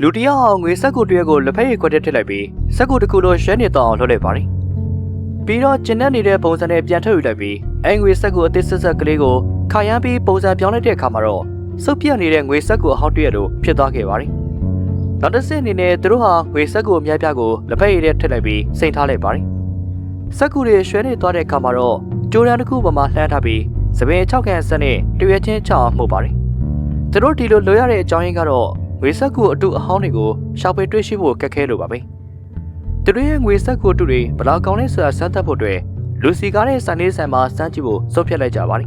လူတယောက်ငွေစက်ကူတရက်ကိုလက်ဖက်ရည်ခွက်ထဲထည့်လိုက်ပြီးစက်ကူတစ်ခုလိုရှမ်းနေတော့အောင်လှုပ်လိုက်ပါတယ်ပြီးတော့ကျဉ်တဲ့နေတဲ့ပုံစံနဲ့ပြန်ထုတ်ယူလိုက်ပြီးအဲငွေစက်ကူအသစ်ဆက်ဆက်ကလေးကိုခါရမ်းပြီးပုံစံပြောင်းလိုက်တဲ့အခါမှာတော့စုပ်ပြတ်နေတဲ့ငွေစက်ကူအဟောင်းတရက်တို့ဖြစ်သွားခဲ့ပါတယ်နောက်တစ်ဆင့်အနေနဲ့သူတို့ဟာငွေစက်ကူအများပြားကိုလက်ဖက်ရည်ထဲထည့်လိုက်ပြီးစိန်ထားလိုက်ပါတယ်စက်ကူတွေရွှဲနေသွားတဲ့အခါမှာတော့ကြိုးတန်းတစ်ခုပေါ်မှာလှမ်းထားပြီးစပင်6ခန့်ဆက်နဲ့တရွက်ချင်းချအောင်မှုပါတယ်သူတို့ဒီလိုလိုရတဲ့အကြောင်းရင်းကတော့ငွေစက်ကူအတုအဟောင်းတွေကိုရှောက်ပေးတွေ့ရှိဖို့ကက်ခဲလို့ပါပဲသူတို့ရဲ့ငွေစက်ကူအတုတွေဘလောက်ကောင်းလဲဆိုတာစမ်းသပ်ဖို့အတွက်လူစီကားတဲ့ဆိုင်လေးဆိုင်မှာစမ်းကြည့်ဖို့ဆုံးဖြတ်လိုက်ကြပါတယ်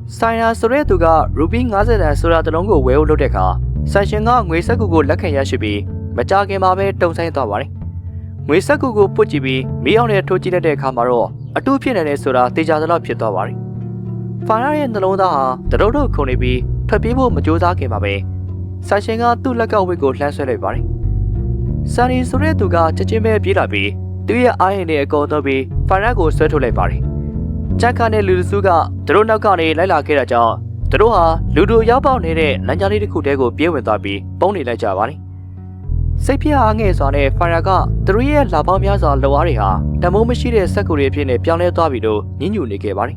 ဆိုင်ရာဆိုတဲ့သူကရူပီ50တန်ဆိုတာတစ်လုံးကိုဝယ်ဖို့လုပ်တဲ့အခါဆိုင်ရှင်ကငွေစက်ကူကိုလက်ခံရရှိပြီးမကြခင်မှာပဲတုံဆိုင်သွားပါတယ်ငွေစက်ကူကိုပုတ်ကြည့်ပြီးမီးအောင်နဲ့ထိုးကြည့်လိုက်တဲ့အခါမှာတော့အတုဖြစ်နေတယ်ဆိုတာသိကြသလောက်ဖြစ်သွားပါတယ်ဖိုင်ရာရဲ့နှလုံးသားဟာတရုတ်တို့ခုန်နေပြီးထွက်ပြေးဖို့မကြိုးစားခင်မှာပဲဆိုင်ရှင်ကသူ့လက်ကဝိတ်ကိုလှမ်းဆွဲလိုက်ပါတယ်ဆာနီဆိုတဲ့သူကချက်ချင်းပဲပြေးလာပြီးသူ့ရဲ့အားရင်နဲ့အကောတော့ပြီးဖိုင်ရာကိုဆွဲထုတ်လိုက်ပါတယ်ဂျက်ခါနဲ့လူစုကသူတို့နောက်ကနေလိုက်လာခဲ့တာကြောင့်သူတို့ဟာလူတို့ရောက်ပေါက်နေတဲ့လမ်းကြားလေးတစ်ခုတည်းကိုပြေးဝင်သွားပြီးပုံနေလိုက်ကြပါတယ်စိတ်ပြအားငယ်စွာနဲ့ဖိုင်ရာကသူတို့ရဲ့လာပေါင်းများစွာလောအားတွေဟာတမိုးမရှိတဲ့စက်ကူတွေအဖြစ်နဲ့ပြောင်းလဲသွားပြီးတော့ညှဉ်းညူနေခဲ့ပါတယ်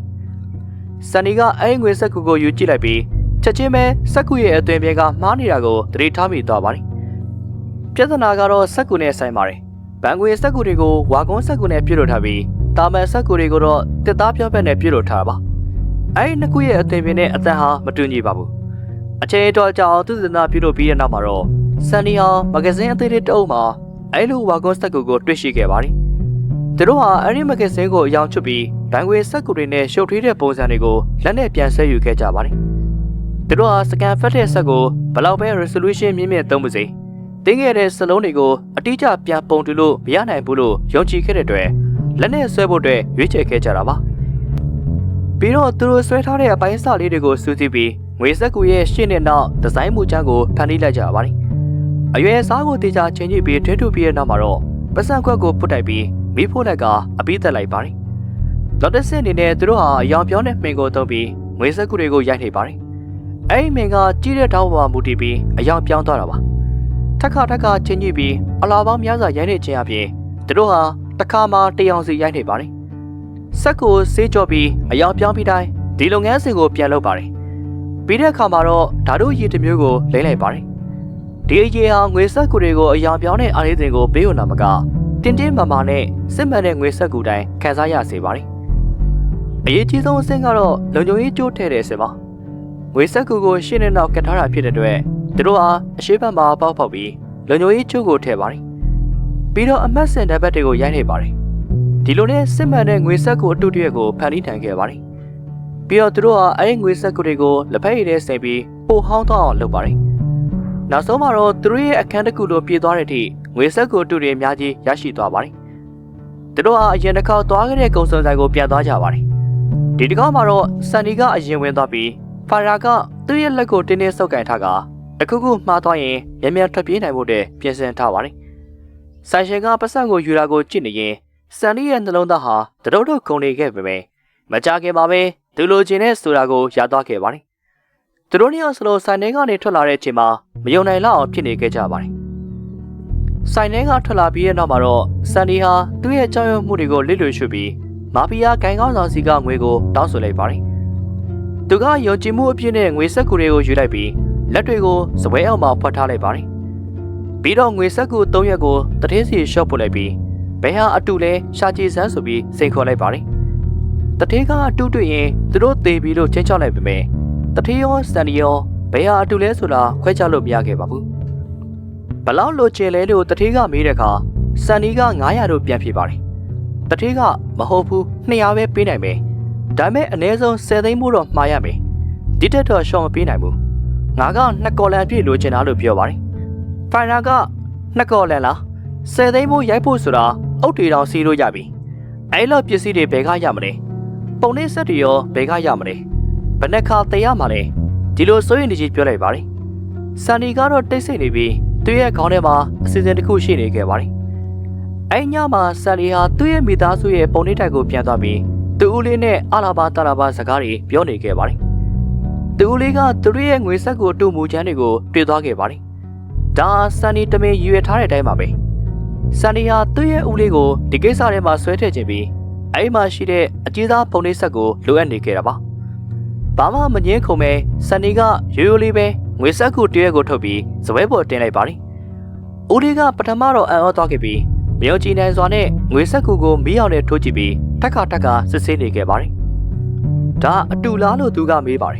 ဆန်နီကအဲငွေစက်ကူကိုယူကြည့်လိုက်ပြီးချက်ချင်းပဲစက်ကူရဲ့အသွင်ပြဲကမှားနေတာကိုသတိထားမိသွားပါတယ်ပြဿနာကတော့စက်ကူနဲ့ဆိုင်ပါတယ်ဘန်ငွေစက်ကူတွေကိုဝါကွန်းစက်ကူနဲ့ပြုလုပ်ထားပြီးတာမန်စက်ကူတွေကိုတော့တစ်သားပြောဘက်နဲ့ပြုလုပ်ထားတာပါအဲဒီနှစ်ခုရဲ့အသွင်ပြဲနဲ့အတန်ဟာမတူညီပါဘူးအချိန်တော်ကြာအောင်သူစနာပြုလုပ်ပြီးတဲ့နောက်မှာတော့ဆန်နီဟာမဂဇင်းအသေးလေးတစ်အုပ်မှာအဲလိုဝါကွန်းစက်ကူကိုတွေ့ရှိခဲ့ပါတယ်သူတို့ဟာအဲဒီမဂဇင်းကိုအယောင်ချွတ်ပြီးဘန်ငွေစက်ကူတွေနဲ့ရှုပ်ထွေးတဲ့ပုံစံတွေကိုလက်နဲ့ပြန်ဆဲယူခဲ့ကြပါတယ်သူတို့ဟာစကန်ဖတ်တဲ့ဆက်ကိုဘလောက်ပဲ resolution မြင့်မြင့်သုံးပါစေတင်းခဲ့တဲ့စလုံးတွေကိုအတိအကျပြန်ပုံတူလို့မရနိုင်ဘူးလို့ယုံကြည်ခဲ့တဲ့အတွက်လက်နဲ့ဆွဲဖို့အတွက်ရွေးချယ်ခဲ့ကြတာပါပြီးတော့သူတို့ဆွဲထားတဲ့အပိုင်းစလေးတွေကိုစူးစီးပြီးငွေစက်ကူရဲ့ရှင်းတဲ့နောက်ဒီဇိုင်းမူချမ်းကိုဖန်တီးလိုက်ကြပါတယ်အရွယ်စားကိုတေချာချင်းကြည့်ပြီးထွင်းထုတ်ပြီးတဲ့နောက်မှာတော့ပတ်စံခွက်ကိုပုတ်တိုက်ပြီးမီးဖို့လက်ကအပြီးသက်လိုက်ပါတယ်နောက်တစ်ဆင့်အနေနဲ့သူတို့ဟာအယောင်ပြောင်းတဲ့မှင်ကိုသုံးပြီးငွေစက်ကူတွေကိုရိုက်နေပါတယ်အဲ့ဒီမင်ကကြီးတဲ့တောင်းပေါ်မှာမူတည်ပြီးအယောင်ပြောင်းသွားတာပါထက်ခါချင်းကြည့်ပြီးအလားပေါင်းများစွာရိုက်နေခြင်းအပြင်သူတို့ဟာတစ်ခါမှတယောင်စီရိုက်နေပါတယ်စက်ကိုဆေးကြောပြီးအယောင်ပြောင်းပြီးတိုင်းဒီလုပ်ငန်းစဉ်ကိုပြန်လုပ်ပါတယ်ပြီးတဲ့အခါမှာတော့ဓာတုရည်တစ်မျိုးကိုလိမ့်လိုက်ပါတယ်ဒီအရေးဟာငွေစက်ကူတွေကိုအယောင်ပြောင်းတဲ့အားလေးတွေကိုပေးရနာမကတင်းတင်းမာမာနဲ့စစ်မှန်တဲ့ငွေစက်ကူတိုင်းခန်းစားရစေပါတယ်အရေးကြီးဆုံးအဆင့်ကတော့လုံခြုံရေးကြိုးထည့်တဲ့အဆင့်ပါငွေစက်ကူကိုရှင်းနေနောက်ကတ်ထားတာဖြစ်တဲ့အတွက်သူတို့ဟာအရှိဘက်မှာပေါက်ပေါက်ပြီးလုံခြုံရေးချိုးကိုထည့်ပါတယ်ပြီးတော့အမတ်စင်တပတ်တွေကိုရိုက်နေပါတယ်ဒီလိုနဲ့စစ်မှန်တဲ့ငွေစက်ကူအတူတရက်ကိုဖန်တီးထိုင်ခဲ့ပါတယ်ပြီးတော့သူတို့ဟာအဲဒီငွေစက်ကူတွေကိုလက်ဖက်ရည်ထဲစိမ့်ပြီးပိုဟောင်းသွားအောင်လုပ်ပါတယ်နောက်ဆုံးမှာတော့သူတို့ရဲ့အခန်းတစ်ခုလိုပြေးသွားတဲ့အထိငွေစက်ကူအတူတွေအများကြီးရရှိသွားပါတယ်သူတို့ဟာအရင်တစ်ခါသွားခဲ့တဲ့ကုံစုံဆိုင်ကိုပြန်သွားကြပါတယ်ဒီတစ်ခါမှာတော့ဆန်နီကအရင်ဝင်သွားပြီးဖာရာကသူ့ရဲ့လက်ကိုတင်းတင်းဆုပ်ကင်ထားကအခုခုမှားသွားရင်မြန်မြန်ထွက်ပြေးနိုင်ဖို့တည်းပြင်ဆင်ထားပါတယ်။ဆိုင်ရှင်ကပတ်စံကိုယူတာကိုကြည့်နေရင်ဆန်နီရဲ့နှလုံးသားဟာတရုတ်တို့ခုန်နေခဲ့ပေမယ့်မကြခင်မှာပဲသူလိုချင်တဲ့ဆိုတာကိုရသွားခဲ့ပါတယ်။သူတို့နှစ်ယောက်စလုံးဆိုင်ထဲကနေထွက်လာတဲ့အချိန်မှာမယုံနိုင်လောက်အောင်ဖြစ်နေခဲ့ကြပါတယ်။ဆိုင်ထဲကထွက်လာပြီးတဲ့နောက်မှာတော့ဆန်နီဟာသူ့ရဲ့ကြောက်ရွံ့မှုတွေကိုလစ်လွှရှုပြီးမာဖီးယားဂိုင်ကောင်းဆောင်စီကငွေကိုတောင်းဆိုလိုက်ပါတယ်။သူကယုံကြည်မှုအပြည့်နဲ့ငွေစက်ကူတွေကိုယူလိုက်ပြီးလက်တွေကိုစပွဲအောင်မှာဖွက်ထားလိုက်ပါတယ်။ပြီးတော့ငွေစက်ကူ3ရက်ကိုတထင်းစီရှော့ပို့လိုက်ပြီးဘယ်ဟာအတူလဲရှာကြည်စမ်းဆိုပြီးစိန်ခေါ်လိုက်ပါတယ်။တထင်းကအတူတွေ့ရင်သူတို့သေပြီလို့ချင်းချောက်လိုက်ပေမဲ့တထင်းရောစန်ဒီရောဘယ်ဟာအတူလဲဆိုတာခွဲခြားလို့မရခဲ့ပါဘူး။ဘလောက်လိုချင်လဲလို့တထင်းကမေးတဲ့အခါစန်ဒီက900တို့ပြန်ဖြေပါတယ်။တထင်းကမဟုတ်ဘူး200ပဲပေးနိုင်မယ်။ဒါပေမဲ့အနည်းဆုံး10သိန်းမို့တော့မှားရမယ်။ဒီတက်တော့ရှော့မပေးနိုင်ဘူး။ငါက2ကော်လန်ပြည့်လိုချင်တာလို့ပြောပါတယ်။ဖိုင်နာက2ကော်လန်လား10သိန်းမို့ရိုက်ဖို့ဆိုတာအုတ်တီတောင်စီးလို့ရပြီ။အဲ့လိုပစ္စည်းတွေဘယ်ကရမလဲ။ပုံလေးဆက်တွေရောဘယ်ကရမလဲ။ဘယ်နှခါတရမှာလဲ။ဒီလိုစိုးရင်တကြီးပြောလိုက်ပါတယ်။ဆန်နီကတော့တိတ်ဆိတ်နေပြီးသူ့ရဲ့ခေါင်းထဲမှာအစီအစဉ်တစ်ခုရှိနေခဲ့ပါတယ်။အဲ့ညမှာဆန်နီဟာသူ့ရဲ့မိသားစုရဲ့ပုံလေးတိုက်ကိုပြန်သွားပြီးသူ့ဦးလေးနဲ့အလာဘာတာလာဘာစကားတွေပြောနေခဲ့ပါတယ်။သူဦးလေးကသူ့ရဲ့ငွေဆက်ကိုတူမူချမ်းတွေကိုတွေ့သွားခဲ့ပါတယ်။ ဒါဆန်နီတမင်ရွေထားတဲ့အတိုင်းပါပဲဆန်နီဟာသူ့ရဲ့ဦးလေးကိုဒီကိစ္စထဲမှာဆွဲထည့်ခြင်းပြီးအဲ့မှာရှိတဲ့အကြီးသားပုံနှိပ်ဆက်ကိုလိုအပ်နေခဲ့တာပါဘာမှမငင်းခုံပဲဆန်နီကရိုးရိုးလေးပဲငွေဆက်ကူတရွဲကိုထုတ်ပြီးဇပွဲပေါ်တင်လိုက်ပါတယ်ဦးလေးကပထမတော့အံ့ဩသွားခဲ့ပြီးမယုံကြည်နိုင်စွာနဲ့ငွေဆက်ကူကိုမီးအောင်နဲ့ထိုးကြည့်ပြီးတက်ခါစစ်ဆေးနေခဲ့ပါတယ်ဒါအတူလားလို့သူကမေးပါတယ်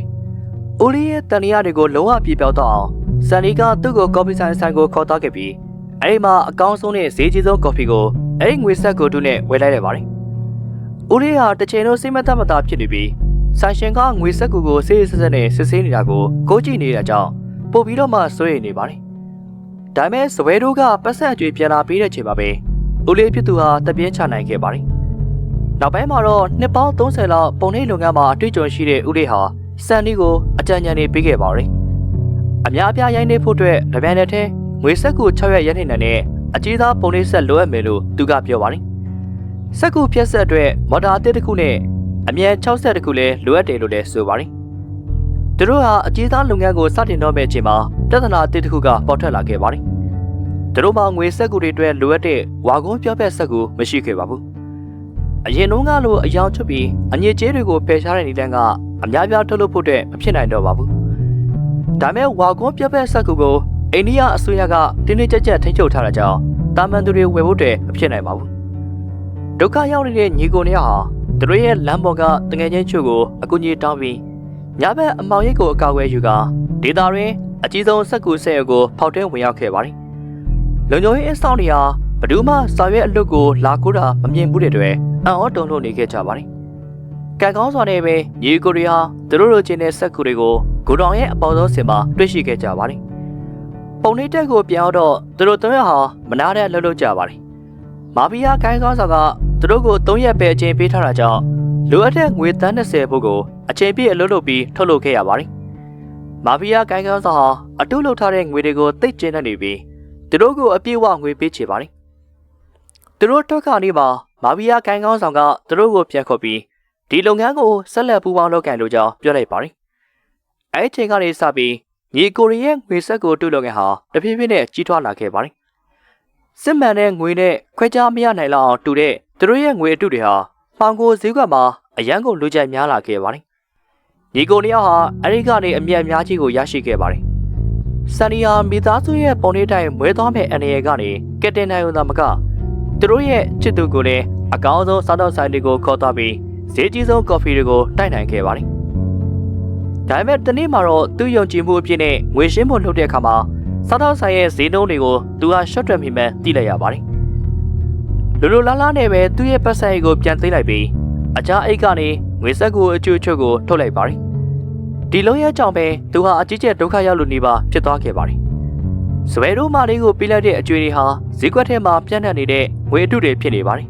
ဦးလေးရဲ့တန်ရာတွေကိုလုံးဝပြေပြောက်တော့အောင်ဆန်နီကသူ့ကိုကော်ဖီဆိုင်ကိုခေါ်သွားခဲ့ပြီးအဲ့ဒီမှာအကောင်းဆုံးနဲ့ဈေးကြီးဆုံးကော်ဖီကိုအဲ့ဒီငွေဆက်ကူတူနဲ့ဝယ်လိုက်လိုက်ပါတယ်ဦးလေးဟာတစ်ချိန်လုံးစိတ်မသက်မသာဖြစ်နေပြီးဆိုင်ရှင်ကငွေဆက်ကူကိုဆေးဆက်နဲ့စစ်ဆေးနေတာကိုကိုကြည့်နေတာကြောင့်ပို့ပြီးတော့မှစိုးရိမ်နေပါတယ်ဒါပေမဲ့စပွဲတို့ကပတ်ဆက်အကျွေးပြန်လာပြီးတဲ့ချိန်မှာပဲဦးလေးဖြစ်သူဟာတပြင်းချနိုင်ခဲ့ပါတယ်နောက်ပိုင်းမှာတော့နှစ်ပေါင်း30လောက်ပုံနှိပ်လုပ်ငန်းမှာအတွေ့အကြုံရှိတဲ့ဦးလေးဟာစန်နီကိုအကြံဉာဏ်တွေပေးခဲ့ပါတယ်အများအပြားရိုင်းနေဖို့အတွက်တပြန်တဲ့ထဲငွေဆက်ကူ6ရက်ရက်နေတဲ့အကြီးသားပုံနှိပ်ဆက်လိုအပ်မယ်လို့သူကပြောပါတယ်ဆက်ကူဖြတ်ဆက်အတွက်မော်တာအသစ်တစ်ခုနဲ့အမြန်60တစ်ခုလည်းလိုအပ်တယ်လို့လည်းဆိုပါတယ်သူတို့ဟာအကြီးသားလုပ်ငန်းကိုစတင်တော့မဲ့အချိန်မှာပြဿနာအသစ်တစ်ခုကပေါ်ထွက်လာခဲ့ပါတယ်သူတို့မှငွေဆက်ကူတွေအတွက်လိုအပ်တဲ့ဝါကုန်းပြောပြက်ဆက်ကူမရှိခဲ့ပါဘူးအရင်တုန်းကလိုအယောင်ချွတ်ပြီးအညစ်အကြေးတွေကိုဖယ်ရှားတဲ့နည်းလမ်းကအများပြားထုတ်လုပ်ဖို့အတွက်မဖြစ်နိုင်တော့ပါဘူးဒါမဲ့ဝါကုန်းပြောပြက်ဆက်ကူကိုအိန္ဒိယအစိုးရကတင်းတင်းကြပ်ကြပ်ထိန်းချုပ်ထားတာကြောင့်တာမန်သူတွေဝယ်ဖို့တည်းမဖြစ်နိုင်ပါဘူးဒုက္ခရောက်နေတဲ့ညီကိုနှစ်ယောက်ဟာသူတို့ရဲ့လမ်းပေါ်ကတငယ်ချင်းချို့ကိုအကူအညီတောင်းပြီးညဘက်အမောင်ရိပ်ကိုအကာအကွယ်ယူကာဒေတာရင်းအကြီးဆုံးစက်ကူဆက်ရုပ်ကိုဖောက်ထွင်းဝင်ရောက်ခဲ့ပါတယ်လုံခြုံရေးအစောင့်တွေဟာဘယ်သူမှစာရွက်အလွတ်ကိုလာကိုတာမမြင်ဘူးတဲ့အတွက်အံ့ဩတုန်လှုပ်နေခဲ့ကြပါတယ်ကံကောင်းစွာနဲ့ပဲညီကိုတွေဟာသူတို့လိုချင်တဲ့စက်ကူတွေကိုဂိုဒေါင်ရဲ့အပေါ်ဆုံးစင်မှာတွေ့ရှိခဲ့ကြပါတယ်ပုံနှိပ်တက်ကိုပြန်တော့သူတို့၃ရက်ဟာမနာတဲ့လှုပ်လှုပ်ကြပါတယ်မာဖီးယားခိုင်းကောင်းဆောင်ကသူတို့ကို3ရက်ပဲအချိန်ပေးထားတာကြောင့်လိုအပ်တဲ့ငွေသန်း20ဖို့ကိုအချိန်ပြည့်အလုပ်လုပ်ပြီးထုတ်လုပ်ခဲ့ရပါတယ်။မာဖီးယားကိုင်းကောင်းဆောင်ဟာအတုလုပ်ထားတဲ့ငွေတွေကိုသိပ်ကျင်းနေပြီးသူတို့ကိုအပြည့်အဝငွေပေးချေပါတယ်။သူတို့ထွက်ခါနေမှာမာဖီးယားကိုင်းကောင်းဆောင်ကသူတို့ကိုပြန်ခေါ်ပြီးဒီလုပ်ငန်းကိုဆက်လက်ပူးပေါင်းလုပ်ကိုင်လို့ကြောင်းပြောလိုက်ပါတယ်။အဲဒီချိန်ကနေစပြီးညီကိုရီးယားငွေဆက်ကိုတုလုပ်ငန်းဟာတဖြည်းဖြည်းနဲ့ကြီးထွားလာခဲ့ပါတယ်။စစ်မှန်တဲ့ငွေနဲ့ခွဲခြားမရနိုင်လောက်အောင်တူတဲ့သူတို့ရဲ့ငွေအတုတွေဟာပေါင်ကိုဈေးကွက်မှာအရန်ကိုလူကြိုက်များလာခဲ့ပါတယ်။ညီကိုနှစ်ယောက်ဟာအဲဒီကနေအမြတ်အများကြီးကိုရရှိခဲ့ပါတယ်။ဆန်နီယာမိသားစုရဲ့ပုံလေးတိုင်းမွဲသွားမဲ့အနေရကနေကက်တင်နိုင်ုံသာမကသူတို့ရဲ့ချစ်သူကိုလည်းအကောင်းဆုံးစားတော့ဆိုင်တွေကိုခေါ်သွားပြီးဈေးကြီးဆုံးကော်ဖီတွေကိုတိုက်နိုင်ခဲ့ပါတယ်။ဒါပေမဲ့တနေ့မှာတော့သူ့ယုံကြည်မှုအပြည့်နဲ့ငွေရှင်းဖို့လုပ်တဲ့အခါမှာစားတော့ဆိုင်ရဲ့ဈေးနှုန်းတွေကိုသူဟာရှော့တွက်မိမှန်းသိလိုက်ရပါတယ်။လိုလားလားနဲ့ပဲသူ့ရဲ့ပတ်စံကိုပြန်သိမ်းလိုက်ပြီးအကြအိတ်ကနေငွေဆက်ကိုအကျိုးချုပ်ကိုထုတ်လိုက်ပါတယ်။ဒီလုံးရဲ့ကြောင့်ပဲသူဟာအကြီးကျယ်ဒုက္ခရောက်လို့နေပါဖြစ်သွားခဲ့ပါတယ်။စပယ်တို့မာလေးကိုပြလိုက်တဲ့အကျွေးတွေဟာဈေးကွက်ထဲမှာပြန့်နှံ့နေတဲ့ငွေအတုတွေဖြစ်နေပါတယ်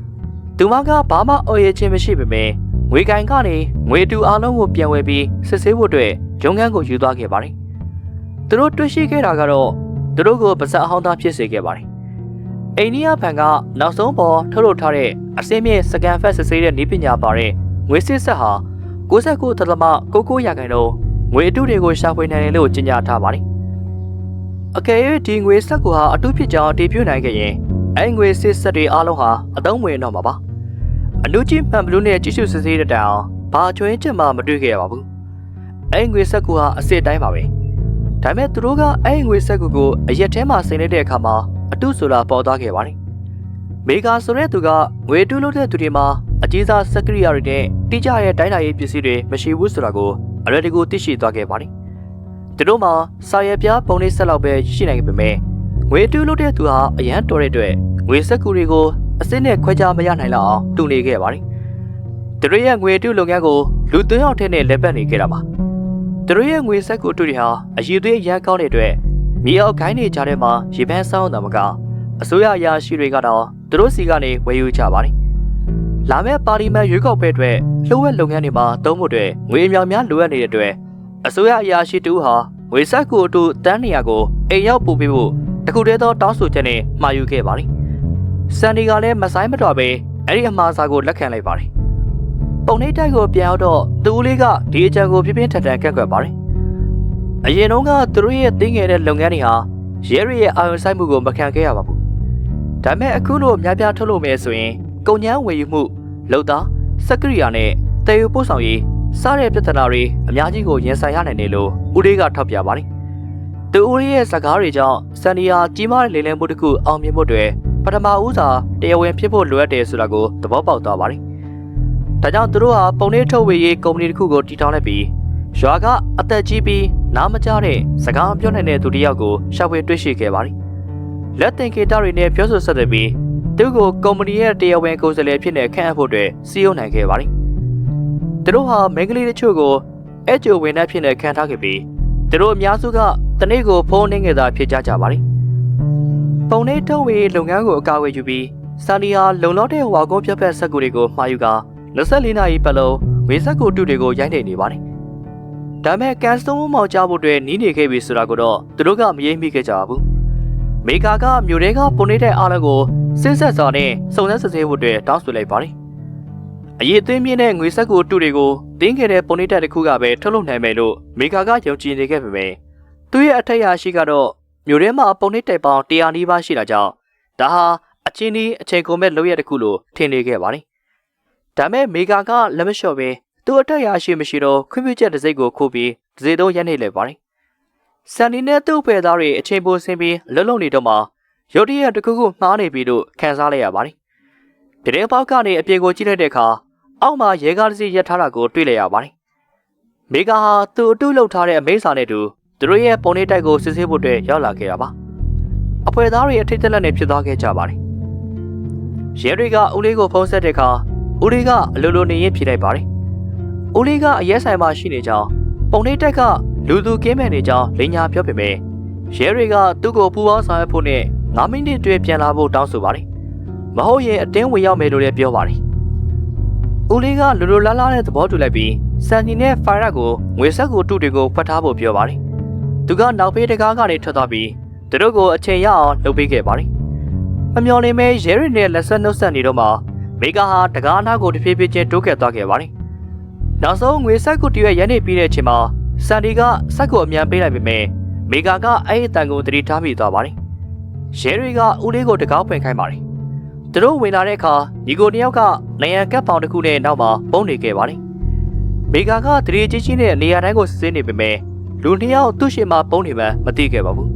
။သူမကဘာမှအော်ရခြင်းမရှိပေမဲ့ငွေကင်ကနေငွေအတုအလုံးကိုပြန်ဝယ်ပြီးစစ်ဆေးဖို့အတွက်ရုံးခန်းကိုယူသွားခဲ့ပါတယ်။သူတို့တွေ့ရှိခဲ့တာကတော့သူတို့ကိုပါဇက်အဟောင်းသားဖြစ်စေခဲ့ပါတယ်။အိန္ဒိယဘဏ်ကနောက်ဆုံးပေါ်ထုတ်လုပ်ထားတဲ့အစင်းမြင့်စကန်ဖက်စစ်ဆေးတဲ့နည်းပညာပါတဲ့ငွေစစ်ဆက်ဟာ69.99ရာခိုင်နှုန်းငွေအတုတွေကိုရှာဖွေနိုင်တယ်လို့ကြေညာထားပါတယ်။အကယ်၍ဒီငွေဆက်ကူဟာအတုဖြစ်ကြောင်းတည်ပြုနိုင်ခဲ့ရင်အဲ့ငွေစစ်ဆက်တွေအားလုံးဟာအသုံးဝင်တော့မှာပါ။အလူကြီးမှန်ဘလူးနဲ့ကြည့်ရှုစစ်ဆေးတဲ့တိုင်အောင်ဘာချွင်းချက်မှမတွေ့ခဲ့ရပါဘူး။အဲ့ငွေဆက်ကူဟာအစစ်တိုင်းပါပဲ။ဒါပေမဲ့သူတို့ကအဲ့ငွေဆက်ကူကိုအရက်ထဲမှာဆင်နေတဲ့အခါမှာအတုဆိုတာပေါ်သွားခဲ့ပါတယ်။မေဂါဆိုတဲ့သူကငွေတူးလို့တဲ့သူတွေမှာအကြီးစားစက်ကရိယာတွေနဲ့တိကျတဲ့တိုင်းတာရေးပစ္စည်းတွေမရှိဘူးဆိုတာကိုအလွယ်တကူသိရှိသွားခဲ့ပါတယ်။သူတို့မှာစာရွက်ပြားပုံလေးဆက်လောက်ပဲရှိနိုင်ပေမဲ့ငွေတူးလို့တဲ့သူဟာအရန်တော်တဲ့အတွက်ငွေစက်ကူတွေကိုအစစ်နဲ့ခွဲခြားမရနိုင်လောက်အောင်တူနေခဲ့ပါတယ်။သူတို့ရဲ့ငွေတူးလုပ်ငန်းကိုလူသွင်းအောင်ထဲနဲ့လက်ပတ်နေခဲ့တာပါ။သူတို့ရဲ့ငွေစက်ကူတူတွေဟာအရည်သွေးရန်ကောင်းတဲ့အတွက်မြေအောက်ခိုင်းနေကြတဲ့မှာရေပန်းဆောင်းတာမကအစိုးရအရာရှိတွေကတော့သူတို့စီကနေဝယ်ယူကြပါတယ်။လာမယ့်ပါလီမန်ရွေးကောက်ပွဲအတွက်လှုပ်ဝက်လုပ်ငန်းတွေမှာသုံးဖို့အတွက်ငွေအများများလိုအပ်နေတဲ့အတွက်အစိုးရအရာရှိတူဟာငွေဆက်ကူတူတန်းနေရကိုအိမ်ရောက်ပို့ပေးဖို့တခုတည်းသောတောင်းဆိုချက်နဲ့မှာယူခဲ့ပါတယ်။စန်ဒီကလည်းမဆိုင်မတော်ပဲအဲ့ဒီအမှားစာကိုလက်ခံလိုက်ပါတယ်။ပုံနှိပ်တိုက်ကိုပြန်ရောက်တော့သူ့လေးကဒီအကြံကိုပြင်းပြင်းထန်ထန်ကန့်ကွက်ပါတယ်။အရင်တုန်းကသူတို့ရဲ့တင်းငယ်တဲ့လုပ်ငန်းတွေဟာ ရဲရီရဲ့အာရုံစိုက်မှုကိုမခံခဲ့ရပါဘူးဒါပေမဲ့အခုလိုများပြားထုတ်လို့မယ်ဆိုရင်ကုန်ကျန်းဝယ်ယူမှုလုံသားစက်ကရိယာနဲ့တည်ယူပို့ဆောင်ရေးစားတဲ့ပြဿနာတွေအများကြီးကိုရင်ဆိုင်ရနိုင်တယ်လို့ဦးလေးကထောက်ပြပါတယ်သူဦးလေးရဲ့စကားတွေကြောင့်စန်နီယာကြီးမားတဲ့လေလံမှုတစ်ခုအောင်မြင်ဖို့အတွက်ပထမဦးစွာတရားဝင်ဖြစ်ဖို့လိုအပ်တယ်ဆိုတာကိုသဘောပေါက်သွားပါတယ်ဒါကြောင့်သူတို့ဟာပုံနှိပ်ထုတ်ဝေရေးကုမ္ပဏီတစ်ခုကိုတည်ထောင်လိုက်ပြီးရွာကအသက်ကြီးပြီးနားမကြားတဲ့စကားပြောနိုင်တဲ့သူတစ်ယောက်ကိုရှာဖွေတွေ့ရှိခဲ့ပါတယ်လက်သင်္ကေတတွေနဲ့ပြောဆိုဆက်သွယ်ပြီးသူ့ကိုကုမ္ပဏီရဲ့တရားဝင်ကိုယ်စားလှယ်ဖြစ်နေခန့်အပ်ဖို့အတွက်စီယုံနိုင်ခဲ့ပါတယ်သူတို့ဟာမိန်းကလေးတချို့ကိုအကျိုးဝင်နှက်ဖြစ်နေခံထားခဲ့ပြီးသူတို့အများစုကတနေ့ကိုဖုန်းနှင်းငယ်သာဖြစ်ကြပါတယ်ပုံနှိပ်ထုတ်ဝေလုပ်ငန်းကိုအကာအကွယ်ယူပြီးစန်နီယာလုံလောက်တဲ့ဝါကုန်းပြတ်ဖက်စက်ကူတွေကိုမှာယူကာ24နာရီပတ်လုံးဝေစက်ကူတူတွေကိုရိုက်နေပါတယ်ဒါပေမဲ့ကန်စတုံးမောင်ကြားဖို့အတွက်နီးနေခဲ့ပြီဆိုတာကိုတော့သူတို့ကမရိပ်မိခဲ့ကြပါဘူးမေကာကမြို့ထဲကပုံနှိပ်တဲ့အားလုံးကိုစစ်ဆက်စွာနဲ့စုံစမ်းစစ်ဆေးဖို့အတွက်တောင်းဆိုလိုက်ပါတယ်အရေးသွင်းပြင်းတဲ့ငွေစက်ကူတူတွေကိုတင်းခဲ့တဲ့ပုံနှိပ်တဲ့တစ်ခုကပဲထုတ်လုပ်နိုင်မယ်လို့မေကာကယုံကြည်နေခဲ့ပေမယ့်သူ့ရဲ့အထက်ရရှိကတော့မြို့ထဲမှာပုံနှိပ်တိုက်ပေါင်း100နီးပါးရှိတာကြောင့်ဒါဟာအချင်းဒီအချိန်ကုန်မဲ့လုပ်ရတဲ့တစ်ခုလို့ထင်နေခဲ့ပါတယ်ဒါပေမဲ့မေကာကလက်မလျှော့ပဲသူ့အထက်ရရှိမရှိတော့ခွင့်ပြုချက်တစ်စိတ်ကိုခိုးပြီးတစ်စိတ်သုံးရက်နေလဲပါတယ်စန်နီနဲ့သူ့ဖယ်သားတွေအချိန်ပိုဆင်းပြီးလှုပ်လှုပ်နေတော့မှရုတ်တရက်တစ်ခုခုမှားနေပြီလို့ခံစားလိုက်ရပါတယ်တရင်ပေါက်ကနေအပြင်ကိုကြည့်လိုက်တဲ့အခါအောက်မှာရဲကားတစ်စီးရပ်ထားတာကိုတွေ့လိုက်ရပါတယ်မေကာဟာသူ့အတူလှုပ်ထားတဲ့အမိစာနဲ့တူသူတို့ရဲ့ပုံနှိပ်တိုက်ကိုစစ်ဆေးဖို့အတွက်ရောက်လာခဲ့တာပါအဖွဲ့သားတွေအထိတ်တလန့်နဲ့ဖြစ်သွားခဲ့ကြပါတယ်ရဲတွေကဦးလေးကိုဖုန်းဆက်တဲ့အခါဦးလေးကအလိုလိုနေရင်ဖြေလိုက်ပါတယ်ဦးလေးကအရက်ဆိုင်မှာရှိနေကြောင်းပုံနှိပ်တိုက်ကလူသူကင်းမဲ့နေကြောင်းလိန်ညာပြောပေမဲ့ရဲတွေကသူ့ကိုပူပေါင်းဆောင်ရွက်ဖို့နဲ့9မိနစ်တွင်ပြန်လာဖို့တောင်းဆိုပါတယ်မဟုတ်ရင်အတင်းဝင်ရောက်မယ်လို့လည်းပြောပါတယ်ဦးလေးကလိုလိုလားလားနဲ့သဘောတူလိုက်ပြီးစန်နီနဲ့ဖိုင်ရက်ကိုငွေဆက်ကိုတူတွေကိုဖတ်ထားဖို့ပြောပါတယ်သူကနောက်ဖေးတကားကနေထွက်သွားပြီးသူတို့ကိုအချိန်ရအောင်လုပ်ပေးခဲ့ပါတယ်မမျော်လင့်မဲရဲရီနဲ့လက်ဆက်နှုတ်ဆက်နေတော့မှမေကာဟာတကားအနားကိုတဖြည်းဖြည်းချင်းတိုးကပ်သွားခဲ့ပါတယ်နောက်ဆုံးငွေဆက်ကိုတရွက်ရနေပြီးတဲ့အချိန်မှာစန်ဒီကဆက်ကိုအမြန်ပေးလိုက်ပေမဲ့မေကာကအဲ့ဒီတန်ကိုတတိထားမိသွားပါတယ်ရဲတွေကဦးလေးကိုတကားဖွင့်ခိုင်းပါတယ်သူတို့ဝင်လာတဲ့အခါညီကိုတယောက်ကနိုင်ငံကပ်ပေါင်တစ်ခုနဲ့နောက်မှာပုံနေခဲ့ပါတယ်မေကာကတတိကြီးကြီးနဲ့နေရာတိုင်းကိုစစ်ဆေးနေပေမဲ့လူနှစ်ယောက်သူ့ရှေ့မှာပုံနေမှမသိခဲ့ပါဘူး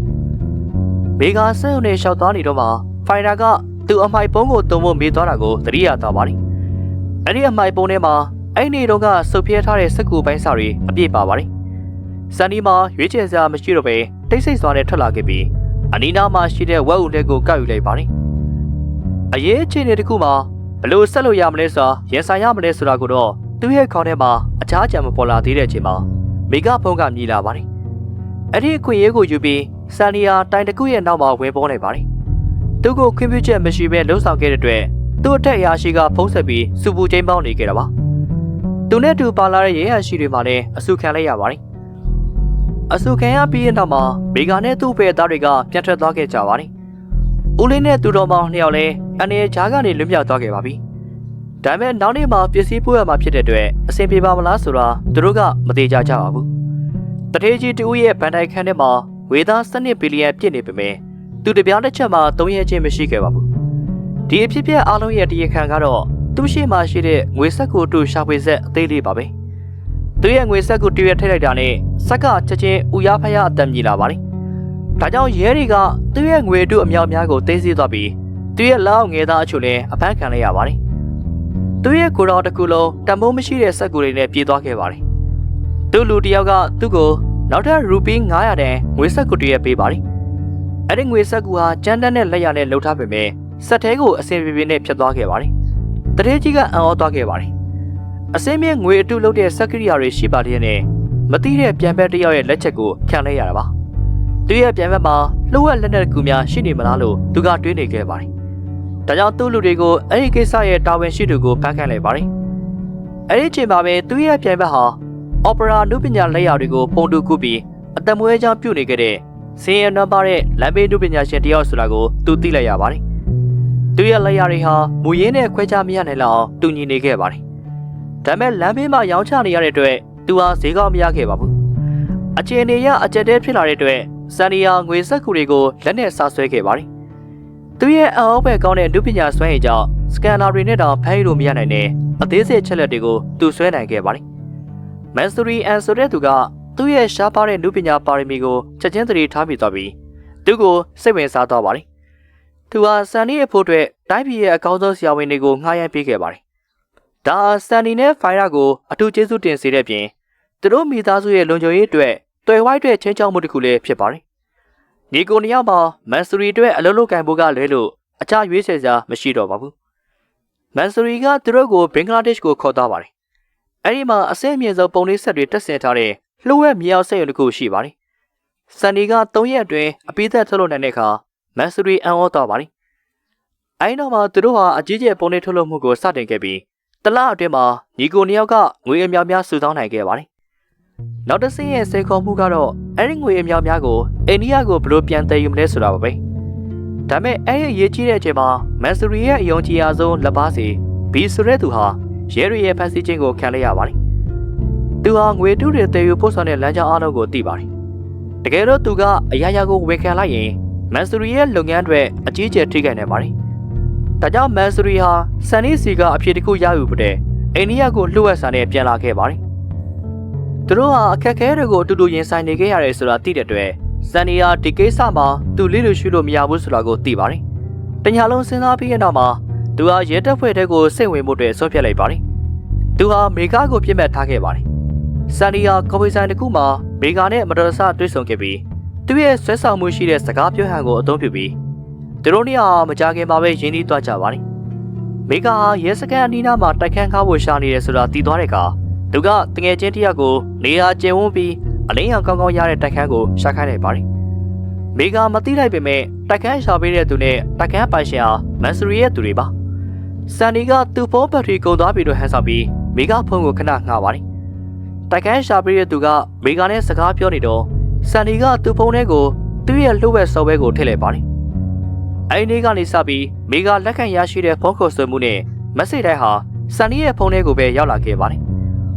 မေကာစက်ရုံနဲ့ရှောက်သွားနေတော့မှဖိုင်နာကသူ့အမိုက်ပုံးကိုတုံဖို့မေးသွားတာကိုသတိရသွားပါတယ်အဲ့ဒီအမိုက်ပုံးထဲမှာအဲ့ဒီတော့ကစုပ်ပြဲထားတဲ့စက်ကူပိုင်းစာတွေအပြည့်ပါပါတယ်စန်ဒီမှာရွေးချယ်စရာမရှိတော့ပဲတိတ်ဆိတ်စွာနဲ့ထွက်လာခဲ့ပြီးအနီးနားမှာရှိတဲ့ဝက်ဦးလက်ကိုကောက်ယူလိုက်ပါတယ်အရေးအခြေအနေတစ်ခုမှာဘလို့ဆက်လို့ရမလဲဆိုတာရင်ဆိုင်ရမလဲဆိုတာကိုတော့သူ့ရဲ့ခေါင်းထဲမှာအခြားကြံမပေါ်လာသေးတဲ့အချိန်မှာမေကဖုန်းကမြည်လာပါတယ်အဲ့ဒီအခွင့်အရေးကိုယူပြီးစန်နီယာတိုင်တစ်ခုရဲ့နောက်မှာဝင်ပေါ်လိုက်ပါတယ်သူ့ကိုခွင့်ပြုချက်မရှိဘဲလှုပ်ဆောင်ခဲ့တဲ့အတွက်သူ့အထက်အရာရှိကဖုန်းဆက်ပြီးစူပူချင်းပေါင်းနေခဲ့တာပါသူနဲ့တူပါလာတဲ့ရဲရရှိတွေမှလည်းအဆုခံလိုက်ရပါတယ်အဆုခံရပြီးတဲ့နောက်မှာမေဂါနဲ့သူ့ဖယ်သားတွေကပြန်ထွက်သွားခဲ့ကြပါတယ်ဦးလေးနဲ့သူတော်မောင်နှစ်ယောက်လည်းအနေနဲ့ဂျားကနေလွတ်မြောက်သွားခဲ့ပါပြီဒါပေမဲ့နောက်နေ့မှာပစ္စည်းပို့ရမှာဖြစ်တဲ့အတွက်အဆင်ပြေပါမလားဆိုတာသူတို့ကမသေးကြပါဘူးတထေးကြီးတူရဲ့ဗန်တိုင်ခန်းထဲမှာဝေသား12ဘီလီယံပြည့်နေပေမဲ့သူတပြားတစ်ချက်မှ3ရက်ချင်းမရှိခဲ့ပါဘူးဒီအဖြစ်ပြက်အားလုံးရဲ့တရားခံကတော့သူ့ရှိမှရှိတဲ့ငွေဆက်ကိုတူရှာဖွေဆက်အသေးလေးပါပဲသူရဲ့ငွေဆက်ကိုတူရထိလိုက်တာနဲ့ဆက်ကချက်ချင်းဥရဖရအတံမြည်လာပါတယ်ဒါကြောင့်ရဲတွေကသူ့ရဲ့ငွေတူအမြောက်များကိုသိမ်းဆည်းသွားပြီးသူ့ရဲ့လောက်ငယ်သားအချို့လည်းအဖမ်းခံလိုက်ရပါတယ်သူ့ရဲ့ကိုယ်တော်တစ်ခုလုံးတံမိုးမရှိတဲ့စက်ကူတွေနဲ့ပြေးသွားခဲ့ပါတယ်သူ့လူတစ်ယောက်ကသူ့ကိုနောက်ထပ်ရူပီ900တန်ငွေဆက်ကူတည်းပေးပါတယ်အဲ့ဒီငွေဆက်ကူဟာကျန်းတန်းနဲ့လက်ရနဲ့လှုပ်ထားပေမဲ့စက်သေးကိုအစင်ပြေပြေနဲ့ဖြတ်သွားခဲ့ပါတယ်တရေကြီးကအံ့ဩသွားခဲ့ပါတယ်အစင်းမြင့်ငွေအတုလုပ်တဲ့စက်ကရိယာတွေရှိပါတဲ့နဲ့မသိတဲ့ပြန်ဘက်တစ်ယောက်ရဲ့လက်ချက်ကိုခံလိုက်ရတာပါသူရဲ့ပြန်ဘက်မှာလှုပ်ဝက်လက်နက်ကူများရှိနေမလားလို့သူကတွေးနေခဲ့ပါတယ်ဒါကြောင့်သူ့လူတွေကိုအဲ့ဒီကိစ္စရဲ့တာဝန်ရှိသူကိုဖမ်းခံလိုက်ပါတယ်အဲ့ဒီချိန်မှာပဲသူရဲ့ပြန်ဘက်ဟာအော်ပရာနုပညာလက်ရာတွေကိုပုံတူကူပြီးအသက်မွေးကြောင်းပြုနေခဲ့တဲ့စင်ရနံပါတ်တဲ့လမ်းဘေးနုပညာရှင်တယောက်ဆိုတာကိုသူသိလိုက်ရပါတယ်သူရဲ့လက်ရာတွေဟာမူရင်းနဲ့ခွဲခြားမရနိုင်လောက်တူညီနေခဲ့ပါတယ်ဒါပေမဲ့လမ်းဘေးမှာရောင်းချနေရတဲ့အတွက်သူဟာဈေးကောင်းမရခဲ့ပါဘူးအခြေအနေရအကျက်တဲဖြစ်လာတဲ့အတွက် စန်နီယာငွေစက်ကူတွေကိုလက်နဲ့စားဆွဲခဲ့ပါတယ်။သူရဲ့အအောင်ပဲကောင်းတဲ့လူပညာစွမ်းရည်ကြောင့်စကန်နာတွေနဲ့တောင်ဖမ်းယူလို့မရနိုင်တဲ့အသေးစိတ်ချက်လက်တွေကိုသူဆွဲနိုင်ခဲ့ပါတယ်။မန်ဆူရီအန်ဆိုတဲ့သူကသူ့ရဲ့ရှားပါတဲ့လူပညာပါရမီကိုချက်ချင်းသတိထားမိသွားပြီးသူ့ကိုစိတ်ဝင်စားသွားပါတယ်။သူဟာစန်နီရဲ့ဖို့အတွက်တိုင်းပြည်ရဲ့အကောင်းဆုံးဆရာဝန်တွေကိုငှားရမ်းပေးခဲ့ပါတယ်။ဒါစန်နီနဲ့ဖိုင်ရာကိုအထူးကျေးဇူးတင်စေတဲ့ပြင်သူတို့မိသားစုရဲ့လုံခြုံရေးအတွက်တွေ့ဝိုက်တဲ့ချင်းချောင်းမှုတစ်ခုလည်းဖြစ်ပါတယ်။ညီကိုနှစ်ယောက်မှာမန်ဆူရီအတွက်အလုပ်လုပ်ကံဖို့ကလွဲလို့အခြားရွေးချယ်စရာမရှိတော့ပါဘူး။မန်ဆူရီကသူတို့ကိုဘင်္ဂလားဒေ့ရှ်ကိုခေါ်သွားပါတယ်။အဲဒီမှာအဆင့်အမြင့်ဆုံးပုံလေးဆက်တွေတက်ဆင်ထားတဲ့လှုပ်ဝက်မြေအောင်စက်ရုံတစ်ခုရှိပါတယ်။စန်နီက3ရက်အတွင်းအပိသက်ထုတ်လုပ်နိုင်တဲ့အခါမန်ဆူရီအံ့ဩသွားပါတယ်။အဲဒီနောက်မှာသူတို့ဟာအကြီးကျယ်ပုံလေးထုတ်လုပ်မှုကိုစတင်ခဲ့ပြီးတလအတွင်းမှာညီကိုနှစ်ယောက်ကငွေအများများစုဆောင်းနိုင်ခဲ့ပါတယ်။နောက်တစ်ဆင့်ရဲ့စိန်ခေါ်မှုကတော့အဲဒီငွေအများများကိုအိန္ဒိယကိုဘယ်လိုပြန်တည်ယူမလဲဆိုတာပါပဲ။ဒါပေမဲ့အဲဒီအရေးကြီးတဲ့အချိန်မှာမန်ဆူရီရဲ့အယုံကြည်အားဆုံးလက်ပါစီဘီဆိုတဲ့သူဟာရဲတွေရဲ့ဖမ်းဆီးခြင်းကိုခံလိုက်ရပါတယ်။သူဟာငွေတုတွေတည်ယူပို့ဆောင်တဲ့လမ်းကြောင်းအားလုံးကိုသိပါတယ်။တကယ်တော့သူကအရာရာကိုဝန်ခံလိုက်ရင်မန်ဆူရီရဲ့လုပ်ငန်းတွေအကြီးအကျယ်ထိခိုက်နေပါတယ်။ဒါကြောင့်မန်ဆူရီဟာဆန်နီစီကအဖြစ်တစ်ခုရယူပြီးတဲ့အိန္ဒိယကိုလှုပ်ဝက်စာနဲ့ပြန်လာခဲ့ပါတယ်။သူတို့ဟာအခက်အခဲတွေကိုအတူတူရင်ဆိုင်နေခဲ့ရတယ်ဆိုတာသိတဲ့အတွက်စန်နီယာဒီကိစ္စမှာသူလိလို့ရှိလို့မရဘူးဆိုတာကိုသိပါတယ်။တညလုံးစဉ်းစားပြီးတဲ့နောက်မှာသူဟာရဲတပ်ဖွဲ့တွေကိုစိတ်ဝင်မှုတွေဆွဖြတ်လိုက်ပါတယ်။သူဟာမေဂါကိုပြစ်မှတ်ထားခဲ့ပါတယ်။စန်နီယာကော်ပီဆိုင်တစ်ခုမှာမေဂါနဲ့မတော်တဆတွေ့ဆုံခဲ့ပြီးသူရဲ့ဆွဲဆောင်မှုရှိတဲ့စကားပြောဟန်ကိုအသုံးပြုပြီးသူတို့နှစ်ယောက်မကြခင်မှာပဲရင်းနှီးသွားကြပါတယ်။မေဂါဟာရဲစခန်းအနီးနားမှာတိုက်ခန်းကားဖို့ရှာနေတယ်ဆိုတာသိသွားတဲ့အခါသူကတငယ်ချင်းတစ်ယောက်ကိုနေရာကျယ်ဝန်းပြီးအလင်းရောင်ကောင်းကောင်းရတဲ့တိုက်ခန်းကိုရှာခိုင်းလိုက်ပါတယ်။မေဂါမသိလိုက်ပေမဲ့တိုက်ခန်းရှာပေးတဲ့သူနဲ့တိုက်ခန်းပိုင်ရှင်ဟာမန်ဆူရီရဲ့သူတွေပါ။စန်နီကသူ့ဖုန်းဘက်ထရီကုန်သွားပြီလို့ဟန်ဆောင်ပြီးမေဂါဖုန်းကိုခဏငှားပါတယ်။တိုက်ခန်းရှာပေးတဲ့သူကမေဂါနဲ့စကားပြောနေတော့စန်နီကသူ့ဖုန်းထဲကိုသူ့ရဲ့လှုပ်ဝက်ဆော်ဝဲကိုထည့်လိုက်ပါတယ်။အဲဒီနေ့ကနေစပြီးမေဂါလက်ခံရရှိတဲ့ဖုန်းခေါ်ဆိုမှုနဲ့မက်ဆေ့တိုင်းဟာစန်နီရဲ့ဖုန်းထဲကိုပဲရောက်လာခဲ့ပါတယ်။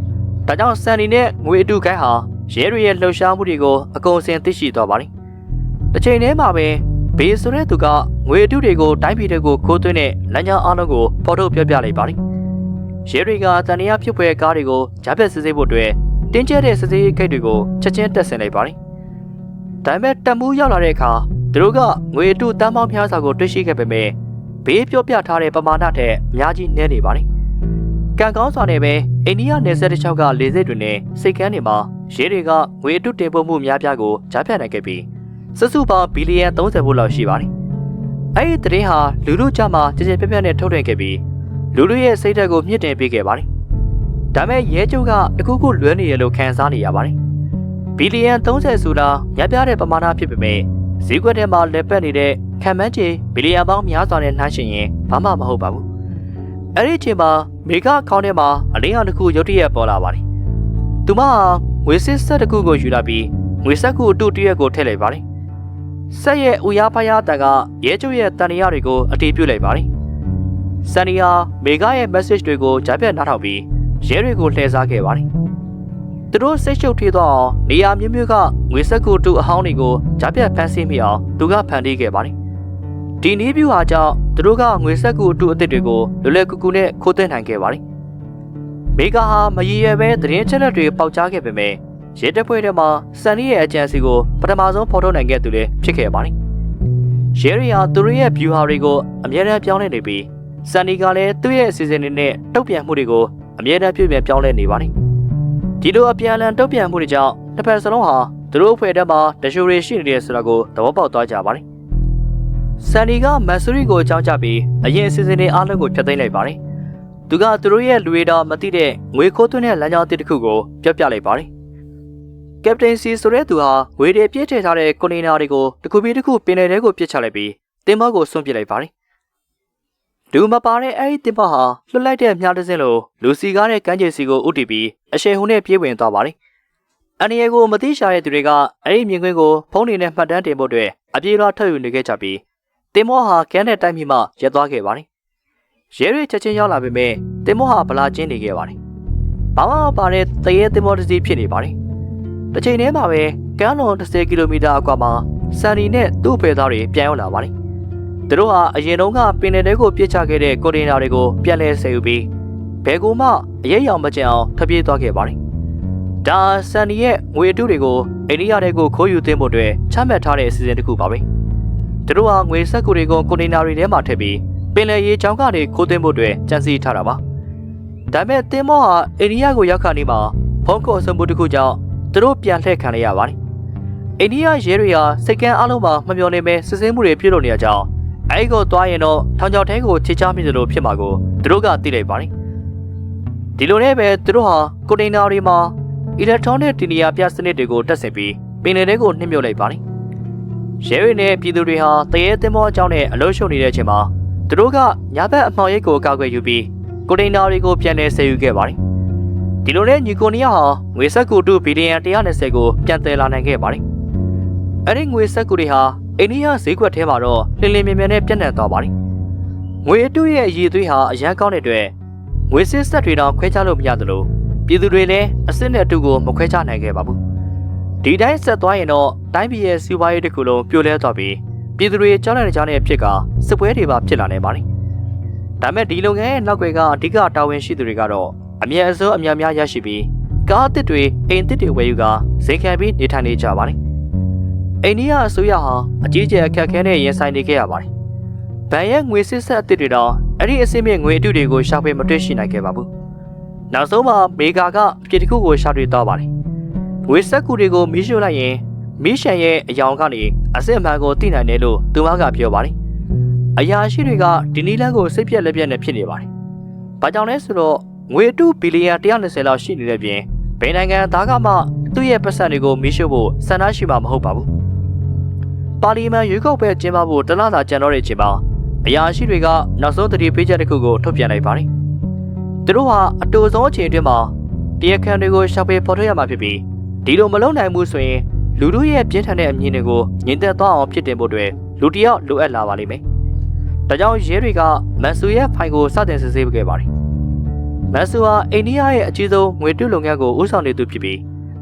ဒါကြောင့်စန်နီနဲ့ငွေအတုကိုင်းဟာရဲတွေရဲ့လှုပ်ရှားမှုတွေကိုအကုန်အစင်သိရှိသွားပါတယ်။တစ်ချိန်တည်းမှာပဲဘေးဆိုတဲ့သူကငွေအတုတွေကိုတိုင်းပြည်တွေကိုခိုးသွင်းတဲ့လမ်းကြောင်းအားလုံးကိုဖော်ထုတ်ပြပြလိုက်ပါတယ်။ရဲတွေကတန်တရားဖြစ်ပွဲကားတွေကိုကြားဖြတ်စစ်ဆေးဖို့အတွက်တင်းကျပ်တဲ့စစ်ဆေးရေးဂိတ်တွေကိုချက်ချင်းတက်ဆင်လိုက်ပါတယ်။ဒါပေမဲ့တပ်မှုရောက်လာတဲ့အခါသူတို့ကငွေအတုတန်းပေါင်းများစွာကိုတွေ့ရှိခဲ့ပေမဲ့ဘေးပြောပြထားတဲ့ပမာဏထက်အများကြီးနည်းနေပါတယ်။ကံကောင်းစွာနဲ့ပဲအိန္ဒိယနယ်စပ်တစ်လျှောက်ကလေဆိပ်တွေနဲ့စိတ်ကမ်းတွေမှာရဲတွေကငွေအတုတင်ပို့မှုများပြားကိုကြားဖြတ်နိုင်ခဲ့ပြီးစုစုပေါင်းဘီလီယံ30ဘို့လောက်ရှိပါတယ်။အဲဒီသတင်းဟာလူလူကြားမှာကြည်ကြဲပြန့်ပြန့်နဲ့ထုတ်လွှင့်ခဲ့ပြီးလူလူရဲ့စိတ်ဓာတ်ကိုမြင့်တင်ပေးခဲ့ပါတယ်။ဒါမဲ့ရဲချုပ်ကတခုခုလွဲနေရလို့ခံစားနေရပါတယ်။ဘီလီယံ30ဆိုတာများပြားတဲ့ပမာဏဖြစ်ပေမဲ့ဈေးကွက်ထဲမှာလက်ပတ်နေတဲ့ခံမှန်းချေဘီလီယံပေါင်းများစွာနဲ့နှိုင်းယှဉ်ရင်ဘာမှမဟုတ်ပါဘူး။အဲ့ဒီအချိန်မှာမေဂါအကောင့်ထဲမှာအလင်းရောင်တစ်ခုရုတ်တရက်ပေါ်လာပါတယ်။သူမငွေစစ်ဆက်တစ်ခုကိုယူလာပြီးငွေဆက်ခုအတူတရက်ကိုထည့်လိုက်ပါတယ်။ဆက်ရဲ့ဦးရဖယားတန်ကရဲချုပ်ရဲ့တန်ရာတွေကိုအတီးပြုတ်လိုက်ပါတယ်။စန်နီယာမေဂါရဲ့ message တွေကိုကြားဖြတ်နားထောင်ပြီးရဲတွေကိုလှည့်စားခဲ့ပါတယ်။သူတို့စိတ်ရှုပ်ထွေးသွားအောင်နေရာမျိုးမျိုးကငွေဆက်ခုတူအဟောင်းတွေကိုကြားဖြတ်ဖမ်းဆီးမိအောင်သူကဖန်တီးခဲ့ပါတယ်။ဒီနည်းဗျူဟာကြောင့်သူတို့ကငွေဆက်ခုတူအစ်စ်တွေကိုလွယ်လွယ်ကူကူနဲ့ခိုးသွင်းနိုင်ခဲ့ပါတယ်။မေဂါဟာမရည်ရွယ်ပဲသတင်းချက်လက်တွေပေါက်ကြားခဲ့ပေမဲ့ရဲတပ်ဖွဲ့ထဲမှာစန်နီရဲ့အကြံစီကိုပထမဆုံးဖော်ထုတ်နိုင်ခဲ့သူလည်းဖြစ်ခဲ့ပါတယ်။ရဲရီဟာသူတို့ရဲ့ view ဟာတွေကိုအမြဲတမ်းပြောင်းလဲနေပြီးစန်နီကလည်းသူ့ရဲ့အစီအစဉ်တွေနဲ့တုံ့ပြန်မှုတွေကိုအမြဲတမ်းပြုပြင်ပြောင်းလဲနေပါတယ်။ဒီလိုအပြန်အလှန်တုံ့ပြန်မှုတွေကြောင့်တစ်ဖက်စလုံးဟာသူတို့အဖွဲ့ထဲမှာတရှိုတွေရှိနေတယ်ဆိုတာကိုသဘောပေါက်သွားကြပါတယ်။စန်နီကမန်ဆူရီကိုအကြောင်းကြပြီးအရင်အစီအစဉ်တွေအားလုံးကိုဖျက်သိမ်းလိုက်ပါတယ်။သူကသူတို့ရဲ့လူတွေတော်မသိတဲ့ငွေခိုးသွင်းတဲ့လမ်းကြောင်းအသစ်တစ်ခုကိုပြောပြလိုက်ပါတယ်။ကပတိန်စီဆိုတဲ့သူဟာငွေတွေပြည့်ထည့်ထားတဲ့ကွန်တိန်နာတွေကိုတစ်ခုပြီးတစ်ခုပင်လယ်ထဲကိုပစ်ချလိုက်ပြီးတင်မောကိုဆွန့်ပစ်လိုက်ပါတယ်။ဒူမပါတဲ့အဲဒီတင်မောဟာလွတ်လိုက်တဲ့မြားတစ်စင်းလိုလူစီကားတဲ့ကမ်းခြေစီကိုဥတီပြီးအရှိန်ဟုန်နဲ့ပြေးဝင်သွားပါတယ်။အန်ရီကိုမသိရှာတဲ့သူတွေကအဲဒီမြင်ကွင်းကိုဖုန်းတွေနဲ့မှတ်တမ်းတင်ဖို့အတွက်အပြေးလွှားထုတ်ယူနေခဲ့ကြပြီးတင်မောဟာကမ်းနဲ့တိုက်မိမှရပ်သွားခဲ့ပါတယ်။ရဲတွေချက်ချင်းရောက်လာပေမဲ့တင်မောဟာဗလာကျင်းနေခဲ့ပါတယ်။ဘာမှမပါတဲ့တရေတင်မောတစ်စီးဖြစ်နေပါတယ်။ တစ်ချိန်တည်းမှာပဲကမ်းလွန်10 ကီလိုမီတာအကွာမှာဆန်နီနဲ့သူ့ဖေသားတွေပြန်ရောက်လာပါတယ်။သူတို့ဟာအရင်တုန်းကပင်လယ်ထဲကိုပြစ်ချခဲ့တဲ့ကွန်တိန်နာတွေကိုပြန်လည်ဆယ်ယူပြီးဘယ်ကူမှအရေးရောင်မကျန်အောင်ထပြေးသွားခဲ့ပါတယ်။ဒါဆန်နီရဲ့ငွေအတုတွေကိုအိန္ဒိယထဲကိုခိုးယူသွင်းဖို့အတွက်ချမှတ်ထားတဲ့အစီအစဉ်တစ်ခုပါပဲ။သူတို့ဟာငွေစက်ကူတွေကိုကွန်တိန်နာတွေထဲမှာထည့်ပြီးပင်လယ်ရေချောင်းကနေခိုးသွင်းဖို့အတွက်ကြံစည်ထားတာပါ။ဒါပေမဲ့သင်္ဘောဟာအိန္ဒိယကိုရောက်ခါနေမှာဖုံးကော်ဆုံးမှုတစ်ခုကြောင့်သူတို့ပြန်လှည့်ခံရပါတယ်။အိန္ဒိယရဲတွေကစိတ်ကန်းအလုံးမှာမမျှော်နေပဲစစ်ဆေးမှုတွေပြုလုပ်နေကြကြောင်းအဲဒီကိုသွားရင်တော့ထောင်ချောက်ထဲကိုခြေချမိသလိုဖြစ်မှာကိုသူတို့ကသိလိုက်ပါတယ်။ဒီလိုနဲ့ပဲသူတို့ဟာကွန်တိန်နာတွေမှာအီလက်ထရောနစ်တီနီယာပြစနစ်တွေကိုတက်ဆင်ပြီးပင်လယ်ထဲကိုနှိမ့်မြုပ်လိုက်ပါတယ်။ရဲတွေနဲ့ပြည်သူတွေဟာတရေသင်္ဘောအကြောင်းနဲ့အလို့ရှုပ်နေတဲ့အချိန်မှာသူတို့ကညာဘက်အမှောင်ရိပ်ကိုကာကွယ်ယူပြီးကွန်တိန်နာတွေကိုပြန်လည်ဆယ်ယူခဲ့ပါတယ်။ဒီလိုနဲ့ညီကိုနီယာဟာငွေစက်ကူ2 ဘီလီယံ 120ကိုပြန်သယ်လာနိုင်ခဲ့ပါတယ်။အဲဒီငွေစက်ကူတွေဟာအိန္ဒိယဈေးကွက်ထဲမှာတော့လင်းလင်းမြန်မြန်နဲ့ပြန့်နှံ့သွားပါတယ်။ငွေအတုရဲ့အရည်အသွေးဟာအရန်ကောင်းတဲ့အတွက်ငွေစစ်ဆက်တွေတော့ခွဲခြားလို့မရသလိုပြည်သူတွေလည်းအစစ်နဲ့အတုကိုမခွဲခြားနိုင်ခဲ့ပါဘူး။ဒီတိုင်းဆက်သွားရင်တော့တိုင်းပြည်ရဲ့စီးပွားရေးတစ်ခုလုံးပြိုလဲသွားပြီးပြည်သူတွေကြောက်လန့်နေကြတဲ့ဖြစ်ကစစ်ပွဲတွေပါဖြစ်လာနိုင်ပါတယ်။ဒါမဲ့ဒီလုပ်ငန်းရဲ့နောက်ွယ်ကအဓိကတာဝန်ရှိသူတွေကတော့အမြဲအစိုးအများများရရှိပြီးကားအသစ်တွေအိမ်အသစ်တွေဝယ်ယူကဈေးခံပြီးနေထိုင်နေကြပါတယ်။အိန္ဒိယအစိုးရဟာအကြီးကျယ်အခက်အခဲနဲ့ရင်ဆိုင်နေခဲ့ရပါတယ်။ဗန်ရဲ့ငွေစစ်ဆက်အသစ်တွေတော့အဲ့ဒီအစိမ့်မြင့်ငွေအတုတွေကိုရှာဖွေမတွေ့ရှိနိုင်ခဲ့ပါဘူး။နောက်ဆုံးမှာမေဂါကအပြစ်တစ်ခုကိုရှာတွေ့သွားပါတယ်။ငွေစက်ကူတွေကိုမီးရှို့လိုက်ရင်မီးရှန်ရဲ့အယောင်ကနေအစစ်အမှန်ကိုသိနိုင်တယ်လို့သူမကပြောပါတယ်။အရာရှိတွေကဒီနီလန်းကိုစိတ်ပြက်လက်ပြက်နဲ့ဖြစ်နေပါတယ်။ဘာကြောင့်လဲဆိုတော့ငွေအတုဘီလီယံ 120လောက်ရှိနေတဲ့ပြင်ဘယ်နိုင်ငံသားကမှသူ့ရဲ့ပတ်စံတွေကိုမီးရှို့ဖို့ဆန္ဒရှိမှာမဟုတ်ပါဘူး။ပါလီမန်ရွေးကောက်ပွဲကျင်းပဖို့တလသာကြံတော့တဲ့အချိန်မှာအရာရှိတွေကနောက်ဆုံးသတိပေးချက်တစ်ခုကိုထုတ်ပြန်လိုက်ပါတယ်။သူတို့ဟာအတူဆုံးအချိန်အတွင်းမှာတရားခံတွေကိုရှာဖွေဖော်ထုတ်ရမှာဖြစ်ပြီးဒီလိုမလုပ်နိုင်ဘူးဆိုရင်လူတို့ရဲ့ပြင်းထန်တဲ့အမြင်တွေကိုငြိမ်သက်သွားအောင်ဖြစ်တင်ဖို့အတွက်လူတစ်ယောက်လိုအပ်လာပါလိမ့်မယ်။ဒါကြောင့်ရဲတွေကမန်ဆူရဲ့ဖိုင်ကိုစတင်စစ်ဆေးခဲ့ပါတယ်။မန်ဆူဟာအိန္ဒိယရဲ့အကြီးဆုံးငွေတုလုပ်ငန်းကိုဦးဆောင်နေသူဖြစ်ပြီ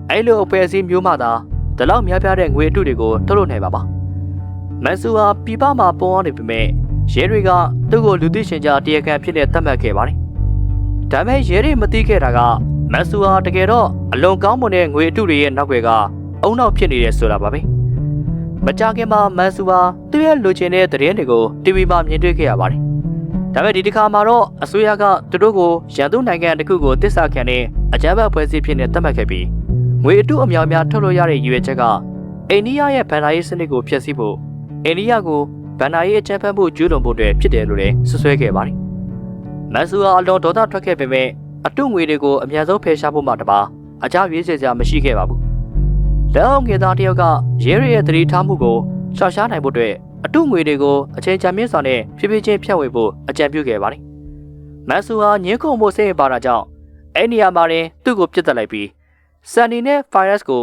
းအဲလိုအဖွဲ့အစည်းမျိုးမှသာဒီလောက်များပြားတဲ့ငွေအတုတွေကိုထုတ်လုပ်နိုင်ပါပါ။မန်ဆူဟာပြည်ပမှာပုံအောင်နေပေမဲ့ရဲတွေကသူ့ကိုလူသိရှင်ကြားတရားခံဖြစ်နေသတ်မှတ်ခဲ့ပါတယ်။ဒါပေမဲ့ရဲတွေမသိခဲ့တာကမန်ဆူဟာတကယ်တော့အလွန်ကောင်းမွန်တဲ့ငွေအတုတွေရဲ့နောက်ွယ်ကအုံနောက်ဖြစ်နေတယ်ဆိုတာပါပဲ။မကြခင်မှာမန်ဆူဟာသူ့ရဲ့လူချင်းတဲ့သတင်းတွေကို TV မှာမြင်တွေ့ခဲ့ရပါတယ်။ဒါပေမဲ့ဒီတစ်ခါမှာတော့အစိုးရကသူတို့ကိုရန်သူနိုင်ငံတစ်ခုကိုတစ္ဆာခံတဲ့အကြမ်းဖက်ဖွဲ့စည်းဖြစ်နေသတ်မှတ်ခဲ့ပြီးငွေအတုအများများထုတ်လို့ရတဲ့ရည်ရွယ်ချက်ကအိန္ဒိယရဲ့ဗန်ဒါရေးစနစ်ကိုဖျက်ဆီးဖို့အိန္ဒိယကိုဗန်ဒါရေးအကြမ်းဖက်မှုကျူးလွန်ဖို့အတွက်ဖြစ်တယ်လို့လည်းဆွဆွဲခဲ့ပါတယ်။မန်ဆူဟာအလွန်ဒေါသထွက်ခဲ့ပေမဲ့အတုငွေတွေကိုအများဆုံးဖယ်ရှားဖို့မှတပါအကြရွေးစရာမရှိခဲ့ပါဘူး။လက်အောက်ငယ်သားတယောက်ကရဲရဲရဲ့သတိထားမှုကိုရှောင်ရှားနိုင်ဖို့အတွက်အတုငွေတွေကိုအချိန်ကြာမြင့်စွာနဲ့ဖြည်းဖြည်းချင်းဖြန့်ဝေဖို့အကြံပြုခဲ့ပါတယ်။မန်ဆူဟာညှင်းခုန်မှုစိတ်ပါတာကြောင့်အဲ့နေရာမှာတင်သူ့ကိုပြစ်တက်လိုက်ပြီးဆန်နီနဲ့ဖိုင်ရပ်စ်ကို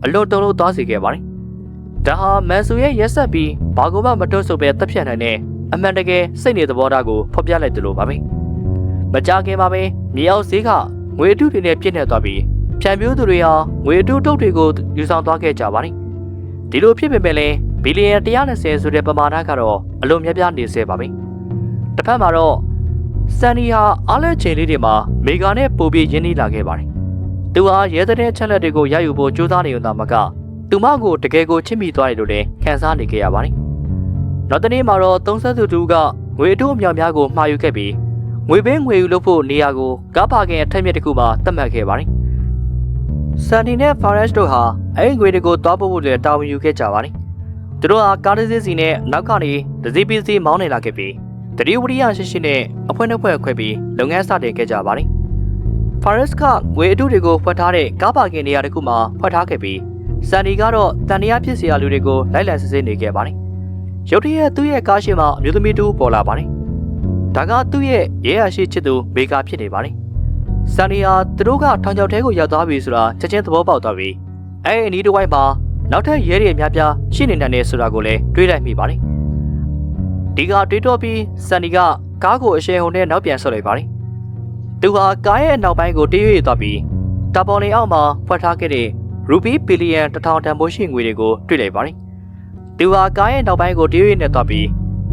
အလွန်တုံလို့သွားစေခဲ့ပါတယ်။ဒါဟာမန်ဆူရဲ့ရက်ဆက်ပြီးဘာကိုမှမတွန့်ဆုတ်ပဲတပ်ဖြတ်နိုင်တဲ့အမှန်တကယ်စိတ်နေသဘောထားကိုဖော်ပြလိုက်တယ်လို့ပါပဲ။မကြခင်မှာပဲမြေအောက်ဈေးကငွေအတုတွေနဲ့ပြည့်နေသွားပြီးဖြန်ပြိုးသူတွေဟာငွေအတုတုတ်တွေကိုယူဆောင်သွားခဲ့ကြပါတယ်။ဒီလိုဖြစ်ပေမဲ့လည်းဘီလီယံ 120ဆိုတဲ့ပမာဏကတော့အလွန်များပြားနေစေပါပဲ။တစ်ဖက်မှာတော့ဆန်နီဟာအားလဲချိန်လေးတွေမှာမေဂါနဲ့ပိုပြီးရင်းနှီးလာခဲ့ပါတယ်။သူဟာရဲတဲ့ချက်လက်တွေကိုရယူဖို့ကြိုးစားနေုံသာမကသူမကိုတကယ်ကိုချစ်မိသွားတယ်လို့လည်းခံစားနေခဲ့ရပါတယ်။နောက်တနေ့မှာတော့သုံးဆက်သူတူကငွေအတုအများများကိုမှာယူခဲ့ပြီးငွေပေးငွေယူလို့ဖို့နေရာကိုကားပါကင်အထက်မြက်တစ်ခုမှာသတ်မှတ်ခဲ့ပါတယ်။ဆန်နီနဲ့ဖာရက်စ်တို့ဟာအဲ့ငွေတွေကိုတောက်ဖို့လည်းတာဝန်ယူခဲ့ကြပါတယ်။သူတို့ဟာကားတစ်စီးနဲ့နောက်ကနေဒစီပီစီမောင်းနေလာခဲ့ပြီးတတိဝရိယရှိရှိနဲ့အဖွဲနှစ်ဖွဲခွဲပြီးလုပ်ငန်းစတင်ခဲ့ကြပါတယ်။ဖာရက်စ်ကငွေအတုတွေကိုဖွက်ထားတဲ့ကားပါကင်နေရာတစ်ခုမှာဖွက်ထားခဲ့ပြီးဆန်နီကတော့တန်တရားဖြစ်စရာလူတွေကိုလိုက်လံစစ်ဆေးနေခဲ့ပါတယ်။ရုတ်တရက်သူ့ရဲ့ကားရှိမှအမျိုးသမီးတူပေါ်လာပါတယ်။ဒါကသူ့ရဲ့ရဲရရှိချစ်သူမေဂါဖြစ်နေပါတယ်။ဆန်နီဟာသူတို့ကထောင်ချောက်ထဲကိုရောက်သွားပြီဆိုတာချက်ချင်းသဘောပေါက်သွားပြီးအဲ့အနီးတစ်ဝိုက်မှာနောက်ထပ်ရဲတွေအများပြားရှိနေနိုင်တယ်ဆိုတာကိုလည်းတွေးလိုက်မိပါတယ်။ဒီကတွေးတော့ပြီးဆန်နီကကားကိုအရှယ်ဟုန်နဲ့နောက်ပြန်ဆွဲလိုက်ပါတယ်။ သူဟာကားရဲ့နောက်ပိုင်းကိုတေးရွေ့သွားပြီးတာပေါ်လင်အောက်မှာဖွက်ထားခဲ့တဲ့ ရူပီဘီလီယံ1000တန်ဖိုးရှိငွေတွေကိုတွေ့လိုက်ပါတယ်။သူဟာကားရဲ့နောက်ပိုင်းကိုတရွေ့နဲ့သွားပြီး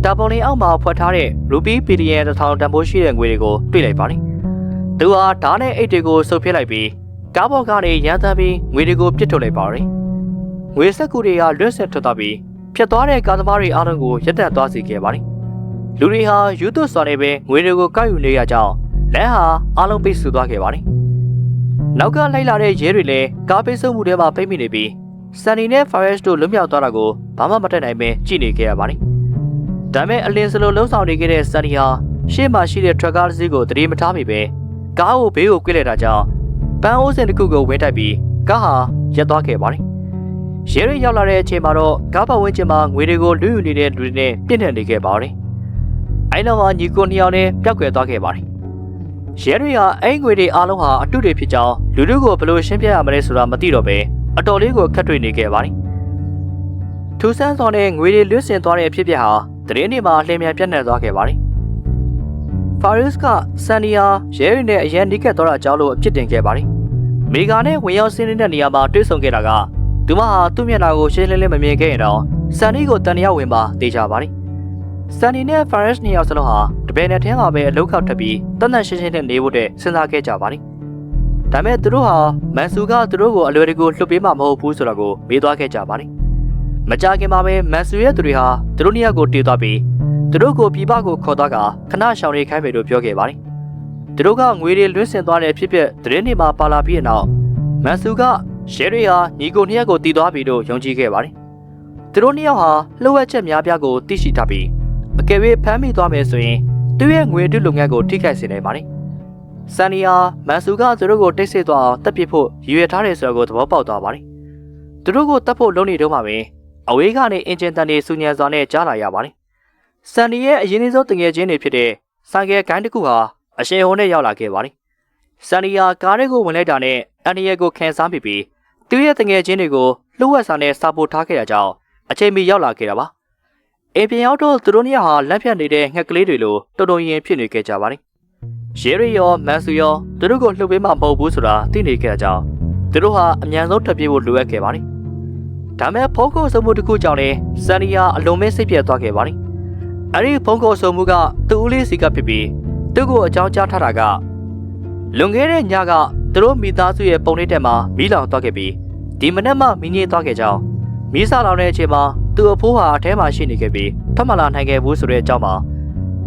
တာပေါ်လင်အောက်မှာဖွက်ထားတဲ့ရူပီဘီလီယံ1000တန်ဖိုးရှိတဲ့ငွေတွေကိုတွေ့လိုက်ပါတယ်။သူဟာဓာတ်နဲ့အိတ်တွေကိုဆုပ်ဖြစ်လိုက်ပြီးကားပေါ်ကနေရန်တမ်းပြီးငွေတွေကိုပစ်ထုတ်လိုက်ပါတယ်။ငွေစက်ကူတွေကလွတ်ဆက်ထွက်သွားပြီးဖြတ်သွားတဲ့ကားသမားတွေအားလုံးကိုရပ်တန့်သွားစေခဲ့ပါတယ်။လူတွေဟာယူသွစွာနဲ့ပဲငွေတွေကိုကောက်ယူနေရကြောင်းလမ်းဟာအားလုံးပိတ်ဆို့သွားခဲ့ပါတယ်။နောက်ကလိုက်လာတဲ့ရဲတွေလည်းကားပိတ်ဆို့မှုတွေမှာပိတ်မိနေပြီးဆန်နီနဲ့ဖာရက်စ်တို့လွတ်မြောက်သွားတာကိုဘာမှမတတ်နိုင်ပဲကြည့်နေခဲ့ရပါတယ်။ဒါပေမဲ့အလင်းစလိုလှုံ့ဆော်နေခဲ့တဲ့ဆန်နီဟာရှေ့မှာရှိတဲ့ထရက်ကားတစ်စီးကိုတတိမထားမိပဲကားကိုဘေးကိုကွေ့လိုက်တာကြောင့်ပန်းအိုးစင်တစ်ခုကိုဝင်းတိုက်ပြီးကားဟာရပ်သွားခဲ့ပါတယ်။ရဲတွေရောက်လာတဲ့အချိန်မှာတော့ကားပတ်ဝန်းကျင်မှာငွေတွေကိုလူယူနေတဲ့လူတွေနဲ့ပြည့်နှက်နေခဲ့ပါတယ်။အဲနောက်မှာညီကိုနှစ်ယောက်နဲ့ပျောက်ကွယ်သွားခဲ့ပါတယ်။ရဲတွေဟာအဲငွေတွေအားလုံးဟာအတုတွေဖြစ်ကြောင်းလူတို့ကိုဘယ်လိုရှင်းပြရမလဲဆိုတာမသိတော့ပဲအတော်လေးကိုခက်တွေ့နေခဲ့ပါတယ်။ထူဆန်းစွာနဲ့ငွေတွေလွတ်ဆင်သွားတဲ့အဖြစ်အပျက်ဟာသတင်းတွေမှာလှည့်မြန်ပြန့်နှံ့သွားခဲ့ပါတယ်။ဖာရစ်ကဆန်နီယာရဲတွေနဲ့အရန်နီးကပ်သွားတာကြောင့်လို့အဖြစ်တင်ခဲ့ပါတယ်။မေဂါနဲ့ဝင်ရောက်ဆင်းနေတဲ့နေရာမှာတွေ့ဆုံခဲ့တာကသူမဟာသူ့မျက်နှာကိုရှင်းလင်းလင်းမမြင်ခဲ့ရင်တော့ဆန်နီကိုတန်တရားဝင်ပါသိကြပါတယ်။ဆန်နီနဲ့ဖာရစ်နှစ်ယောက်စလုံးဟာတပည့်နဲ့ထဲမှာပဲအလောက်ခောက်ထပ်ပြီးတန်တန်ရှင်းရှင်းနဲ့နေဖို့တဲ့စဉ်းစားခဲ့ကြပါတယ်။ဒါပေမဲ့သူတို့ဟာမန်ဆူကသူတို့ကိုအလွယ်တကူလှုပ်ပေးမှာမဟုတ်ဘူးဆိုတာကိုမေးသွားခဲ့ကြပါတယ်။မကြခင်မှာပဲမန်ဆူရဲ့သူတွေဟာသူတို့နှစ်ယောက်ကိုတေးသွားပြီးသူတို့ကိုပြည်ပကိုခေါ်သွားကခဏရှောင်နေခိုင်းမယ်လို့ပြောခဲ့ပါတယ်။သူတို့ကငွေတွေလွှင့်ဆင်သွားတဲ့ဖြစ်ဖြစ်သတင်းတွေမှာပါလာပြီးနောက်မန်ဆူကရဲတွေဟာညီကိုနှစ်ယောက်ကိုတီးသွားပြီလို့ယုံကြည်ခဲ့ပါတယ်။သူတို့နှစ်ယောက်ဟာလှုပ်ဝက်ချက်များပြားကိုသိရှိထားပြီးအကယ်၍ဖမ်းမိသွားမယ်ဆိုရင်သူ့ရဲ့ငွေတုလုပ်ငန်းကိုထိခိုက်စေနိုင်ပါတယ်။ဆန်နီယာမန်ဆူကသူတို့ကိုတိတ်ဆိတ်သွားအောင်တပ်ပစ်ဖို့ရည်ရွယ်ထားတယ်ဆိုတော့ကိုသဘောပေါက်သွားပါတယ်။သူတို့ကိုတပ်ဖို့လုပ်နေတော့မှပဲအဝေးကနေအင်ဂျင်တန်တွေစူညံစွာနဲ့ကြားလာရပါတယ်။ဆန်နီရဲ့အရင်ဆုံးတငယ်ချင်းတွေဖြစ်တဲ့ဆိုင်ကယ်ဂိုင်းတစ်ခုဟာအရှင်ဟိုးနဲ့ရောက်လာခဲ့ပါတယ်။ဆန်နီယာကားတွေကိုဝင်လိုက်တာနဲ့အန်နီရဲ့ကိုခံစားပြီးသူ့ရဲ့တငယ်ချင်းတွေကိုလှုပ်ဝက်စာနဲ့စာပို့ထားခဲ့တာကြောင့်အချိန်မီရောက်လာခဲ့တာပါ။အိမ်ပြန်ရောက်တော့သူတို့နှစ်ယောက်ဟာလက်ဖြတ်နေတဲ့ငှက်ကလေးတွေလိုတော်တော်ရင်ဖြစ်နေခဲ့ကြပါတယ်။ရဲရီရောမန်ဆူရောသူတို့ကိုလှုပ်ပေးမှမဟုတ်ဘူးဆိုတာသိနေခဲ့ကြကြောင်းသူတို့ဟာအမြန်ဆုံးထွက်ပြေးဖို့လိုအပ်ခဲ့ပါတယ်။ဒါမဲ့ဖုန်းခေါ်ဆိုမှုတစ်ခုကြောင့်လည်းဆန်နီယာအလုံးမဲစိတ်ပြတ်သွားခဲ့ပါတယ်။အဲဒီဖုန်းခေါ်ဆိုမှုကသူ့ဦးလေးစီကဖြစ်ပြီးသူ့ကိုအကြောင်းကြားထားတာကလွန်ခဲ့တဲ့ညကသူတို့မိသားစုရဲ့ပုံလေးတက်မှာမီးလောင်သွားခဲ့ပြီးဒီမနက်မှမီးငြိမ်းသွားခဲ့ကြောင်းမီးစာလောင်တဲ့အချိန်မှာသူ့အဖိုးဟာအထဲမှာရှိနေခဲ့ပြီးထွက်မလာနိုင်ခဲ့ဘူးဆိုတဲ့အကြောင်းမှာ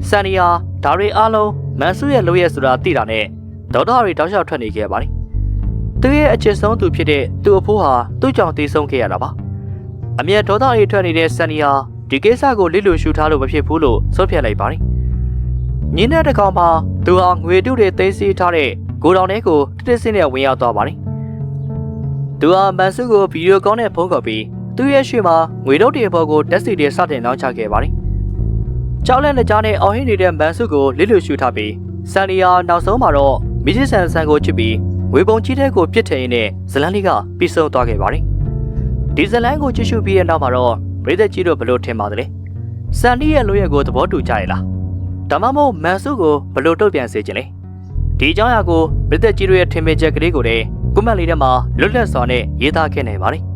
ဆန်နီယာဒါရီအားလုံးမန်ဆူရဲ့လိုရဲ့ဆိုတာသိတာနဲ့ဒေါက်တာရီတောက်လျှောက်ထွက်နေခဲ့ပါတယ်။သူရဲ့အချစ်ဆုံးသူဖြစ်တဲ့သူ့အဖိုးဟာသူ့ကြောင့်တည်ဆုံးခဲ့ရတာပါ။အမြတ်ဒေါက်တာရီထွက်နေတဲ့ဆန်နီယာဒီကိစ္စကိုလစ်လို့ရှူထားလို့မဖြစ်ဘူးလို့ဆုံးဖြတ်လိုက်ပါတယ်။ညင်းတဲ့တစ်ကောင်မှာသူဟာငွေတုတွေသိမ်းဆည်းထားတဲ့ကိုတောင်ထဲကိုတစ်စင်းနဲ့ဝင်ရောက်သွားပါတယ်။သူဟာမန်ဆူကိုဗီဒီယိုကောင်းနဲ့ဖုန်းခေါ်ပြီးသူ့ရဲ့ရွှေမှာငွေတုပ်တွေပေါ်ကိုတက်စီတွေစတင်လောင်းချခဲ့ပါတယ်။ကြောက်လန့်တဲ့ကြားနဲ့အော်ဟစ်နေတဲ့မန်ဆူကိုလစ်လို့ရှူထားပြီးဆန်နီယာနောက်ဆုံးမှာတော့မီဂျစ်ဆန်ဆန်ကိုချစ်ပြီးငွေပုံကြီးတဲ့ကိုပြစ်ထည့်ရင်းနဲ့ဇလန်လေးကပြီးဆုံးသွားခဲ့ပါတယ်။ဒီဇလန်ကိုကြည့်ရှုပြီးတဲ့နောက်မှာတော့ပရိသတ်ကြီးတို့ဘလို့ထင်ပါသလဲ။ဆန်နီရဲ့လိုရက်ကိုသဘောတူကြရလား။ဒါမှမဟုတ်မန်ဆူကိုဘလို့တုတ်ပြန်စေချင်လဲ။ဒီအကြောင်းအရာကိုပရိသတ်ကြီးတို့ရဲ့ထင်မြင်ချက်ကလေးကိုလည်းကွန်မန့်လေးထဲမှာလွတ်လပ်စွာနဲ့ရေးသားခဲ့နိုင်ပါတယ်